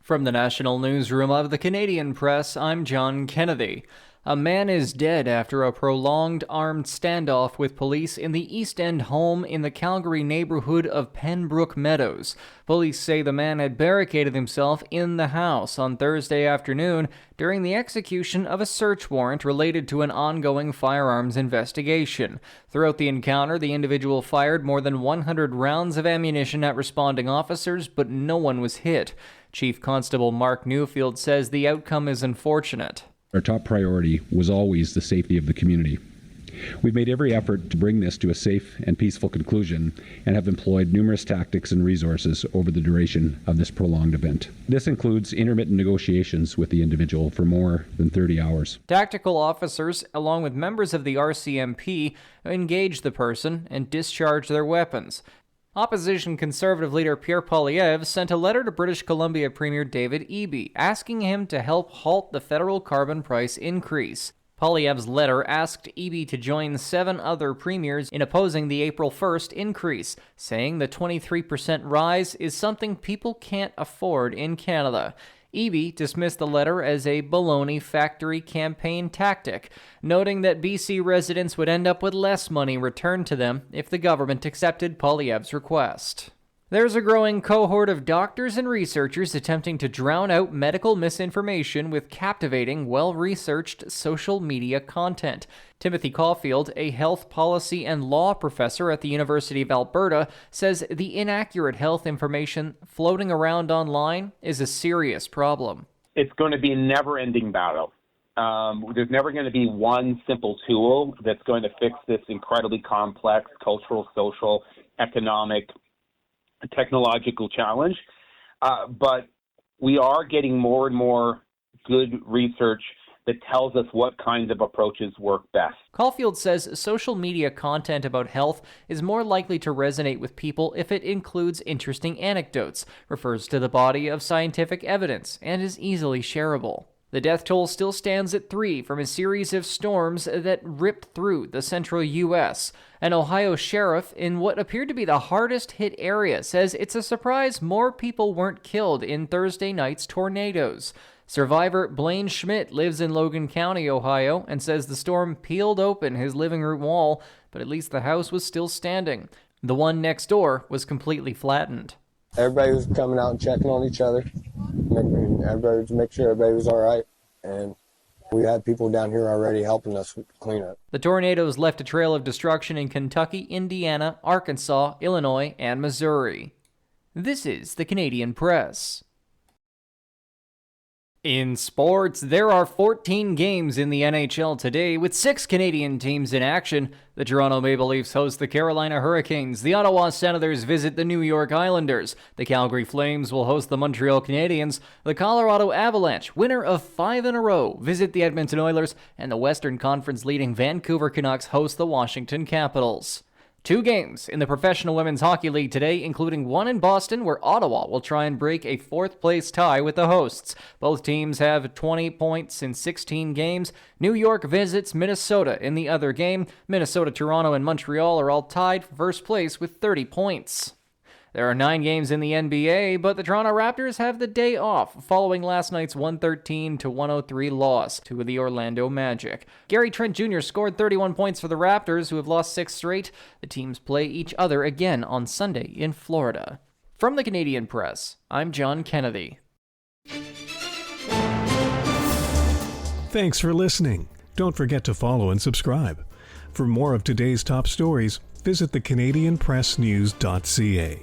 From the National Newsroom of the Canadian Press, I'm John Kennedy. A man is dead after a prolonged armed standoff with police in the East End home in the Calgary neighborhood of Pembroke Meadows. Police say the man had barricaded himself in the house on Thursday afternoon during the execution of a search warrant related to an ongoing firearms investigation. Throughout the encounter, the individual fired more than 100 rounds of ammunition at responding officers, but no one was hit. Chief Constable Mark Newfield says the outcome is unfortunate. Our top priority was always the safety of the community. We've made every effort to bring this to a safe and peaceful conclusion and have employed numerous tactics and resources over the duration of this prolonged event. This includes intermittent negotiations with the individual for more than 30 hours. Tactical officers, along with members of the RCMP, engaged the person and discharged their weapons. Opposition Conservative leader Pierre Poilievre sent a letter to British Columbia Premier David Eby asking him to help halt the federal carbon price increase. Poilievre's letter asked Eby to join 7 other premiers in opposing the April 1st increase, saying the 23% rise is something people can't afford in Canada. Eby dismissed the letter as a baloney factory campaign tactic, noting that BC residents would end up with less money returned to them if the government accepted Poilievre's request. There's a growing cohort of doctors and researchers attempting to drown out medical misinformation with captivating, well-researched social media content. Timothy Caulfield, a health policy and law professor at the University of Alberta, says the inaccurate health information floating around online is a serious problem. It's going to be a never-ending battle. There's never going to be one simple tool that's going to fix this incredibly complex cultural, social, economic, technological challenge, but we are getting more and more good research that tells us what kinds of approaches work best. Caulfield says social media content about health is more likely to resonate with people if it includes interesting anecdotes, refers to the body of scientific evidence, and is easily shareable. The death toll still stands at 3 from a series of storms that ripped through the central U.S. An Ohio sheriff in what appeared to be the hardest-hit area says it's a surprise more people weren't killed in Thursday night's tornadoes. Survivor Blaine Schmidt lives in Logan County, Ohio, and says the storm peeled open his living room wall, but at least the house was still standing. The one next door was completely flattened. Everybody was coming out and checking on each other, make sure everybody was all right, and we had people down here already helping us clean up. The tornadoes left a trail of destruction in Kentucky, Indiana, Arkansas, Illinois, and Missouri. This is the Canadian Press. In sports, there are 14 games in the NHL today, with 6 Canadian teams in action. The Toronto Maple Leafs host the Carolina Hurricanes. The Ottawa Senators visit the New York Islanders. The Calgary Flames will host the Montreal Canadiens. The Colorado Avalanche, winner of 5 in a row, visit the Edmonton Oilers. And the Western Conference leading Vancouver Canucks host the Washington Capitals. 2 games in the Professional Women's Hockey League today, including one in Boston where Ottawa will try and break a 4th-place tie with the hosts. Both teams have 20 points in 16 games. New York visits Minnesota in the other game. Minnesota, Toronto, and Montreal are all tied for first place with 30 points. There are 9 games in the NBA, but the Toronto Raptors have the day off following last night's 113-103 loss to the Orlando Magic. Gary Trent Jr. scored 31 points for the Raptors, who have lost 6 straight. The teams play each other again on Sunday in Florida. From the Canadian Press, I'm John Kennedy. Thanks for listening. Don't forget to follow and subscribe. For more of today's top stories, visit thecanadianpressnews.ca.